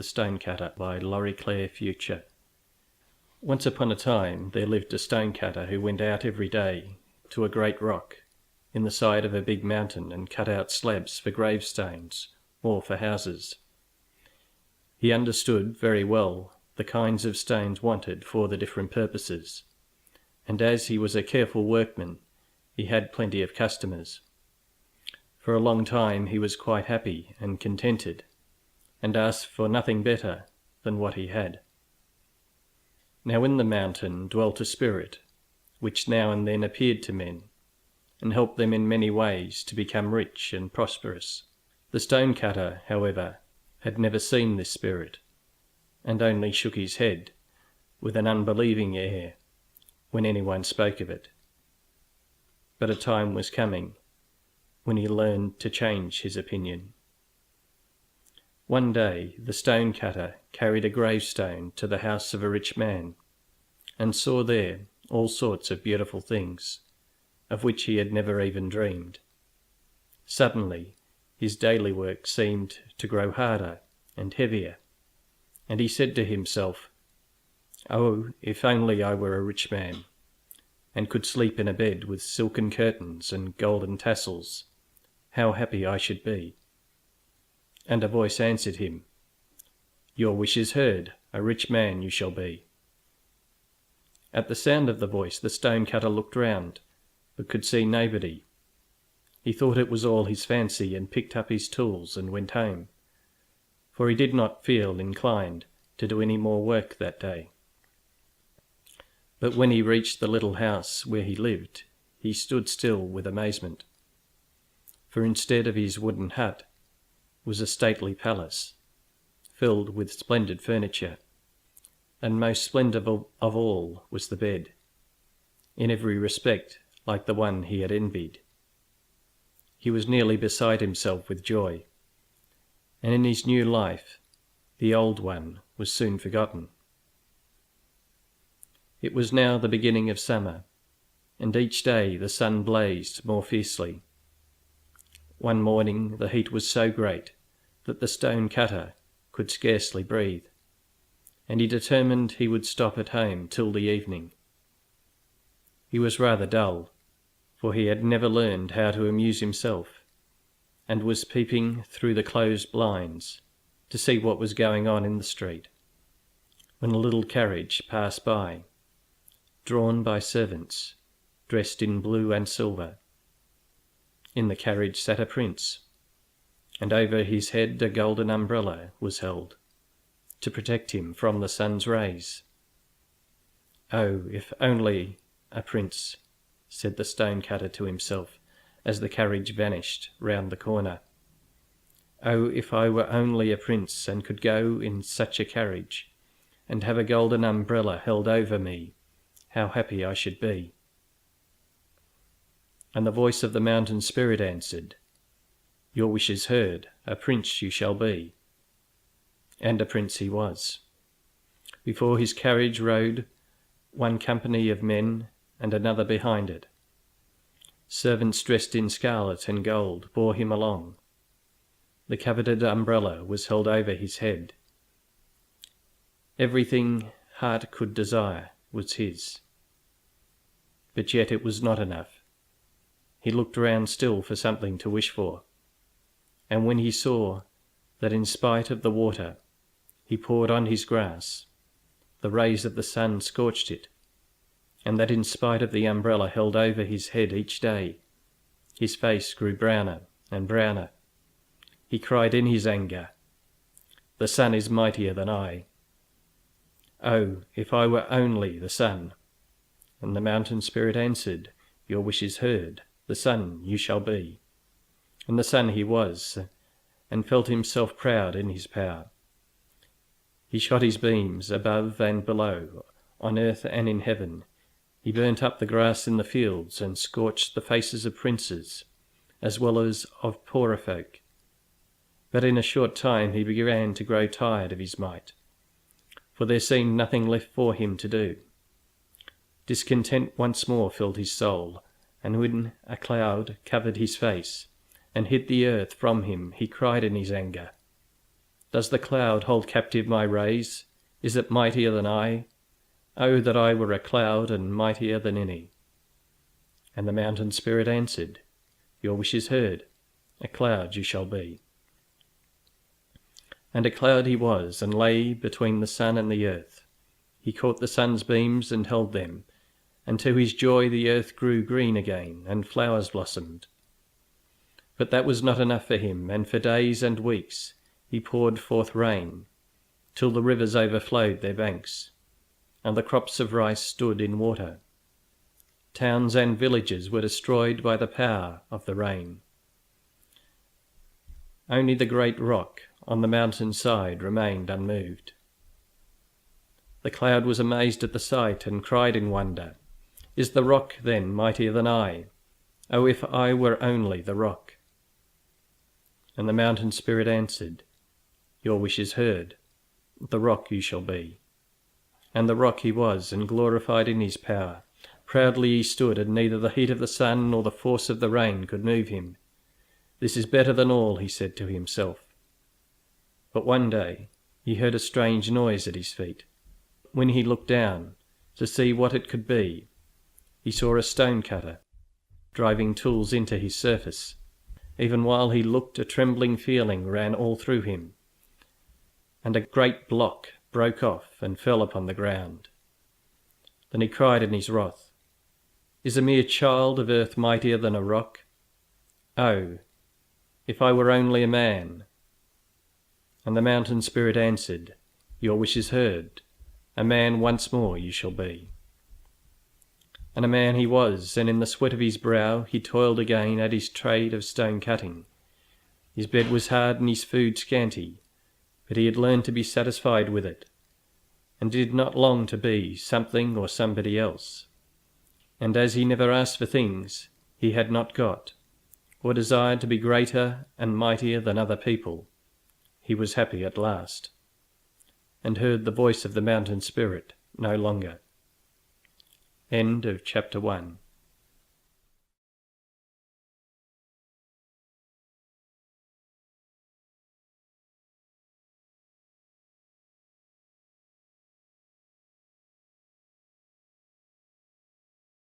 The Stonecutter by Laurie Claire Future. Once upon a time there lived a stonecutter who went out every day to a great rock in the side of a big mountain and cut out slabs for gravestones or for houses. He understood very well the kinds of stones wanted for the different purposes, and as he was a careful workman, he had plenty of customers. For a long time he was quite happy and contented, and asked for nothing better than what he had. Now in the mountain dwelt a spirit, which now and then appeared to men, and helped them in many ways to become rich and prosperous. The stonecutter, however, had never seen this spirit, and only shook his head with an unbelieving air when anyone spoke of it. But a time was coming when he learned to change his opinion. One day the stonecutter carried a gravestone to the house of a rich man, and saw there all sorts of beautiful things, of which he had never even dreamed. Suddenly his daily work seemed to grow harder and heavier, and he said to himself, "Oh, if only I were a rich man, and could sleep in a bed with silken curtains and golden tassels, how happy I should be." And a voice answered him, "Your wish is heard, a rich man you shall be." At the sound of the voice the stonecutter looked round, but could see nobody. He thought it was all his fancy, and picked up his tools and went home, for he did not feel inclined to do any more work that day. But when he reached the little house where he lived, he stood still with amazement, for instead of his wooden hut was a stately palace, filled with splendid furniture, and most splendid of all was the bed, in every respect like the one he had envied. He was nearly beside himself with joy, and in his new life the old one was soon forgotten. It was now the beginning of summer, and each day the sun blazed more fiercely. One morning the heat was so great that the stonecutter could scarcely breathe, and he determined he would stop at home till the evening. He was rather dull, for he had never learned how to amuse himself, and was peeping through the closed blinds to see what was going on in the street, when a little carriage passed by, drawn by servants dressed in blue and silver. In the carriage sat a prince, and over his head a golden umbrella was held, to protect him from the sun's rays. "Oh, if only a prince," said the stonecutter to himself as the carriage vanished round the corner. "Oh, if I were only a prince and could go in such a carriage, and have a golden umbrella held over me, how happy I should be." And the voice of the mountain spirit answered, "Your wish is heard, a prince you shall be." And a prince he was. Before his carriage rode one company of men and another behind it. Servants dressed in scarlet and gold bore him along. The coveted umbrella was held over his head. Everything heart could desire was his. But yet it was not enough. He looked round still for something to wish for, and when he saw that in spite of the water he poured on his grass, the rays of the sun scorched it, and that in spite of the umbrella held over his head each day, his face grew browner and browner, he cried in his anger, "The sun is mightier than I. Oh, if I were only the sun." And the mountain spirit answered, "Your wish is heard, the sun you shall be." And the sun he was, and felt himself proud in his power. He shot his beams above and below, on earth and in heaven. He burnt up the grass in the fields, and scorched the faces of princes, as well as of poorer folk. But in a short time he began to grow tired of his might, for there seemed nothing left for him to do. Discontent once more filled his soul, and when a cloud covered his face and hid the earth from him, he cried in his anger, Does the cloud hold captive my rays? Is it mightier than I? Oh, that I were a cloud and mightier than any. And the mountain spirit answered, Your wish is heard. A cloud you shall be. And a cloud he was, and lay between the sun and the earth. He caught the sun's beams and held them, and to his joy the earth grew green again, and flowers blossomed. But that was not enough for him, and for days and weeks he poured forth rain, till the rivers overflowed their banks, and the crops of rice stood in water. Towns and villages were destroyed by the power of the rain. Only the great rock on the mountain side remained unmoved. The cloud was amazed at the sight and cried in wonder, Is the rock then mightier than I? Oh, if I were only the rock! And the mountain spirit answered, Your wish is heard. The rock you shall be. And the rock he was, and glorified in his power. Proudly he stood, and neither the heat of the sun nor the force of the rain could move him. This is better than all, he said to himself. But one day he heard a strange noise at his feet. When he looked down to see what it could be, he saw a stone cutter driving tools into his surface. Even while he looked, a trembling feeling ran all through him, and a great block broke off and fell upon the ground. Then he cried in his wrath, Is a mere child of earth mightier than a rock? Oh, if I were only a man! And the mountain spirit answered, Your wish is heard. A man once more you shall be. And a man he was, and in the sweat of his brow he toiled again at his trade of stone cutting. His bed was hard and his food scanty, but he had learned to be satisfied with it, and did not long to be something or somebody else. And as he never asked for things he had not got, or desired to be greater and mightier than other people, he was happy at last, and heard the voice of the mountain spirit no longer. End of chapter 1.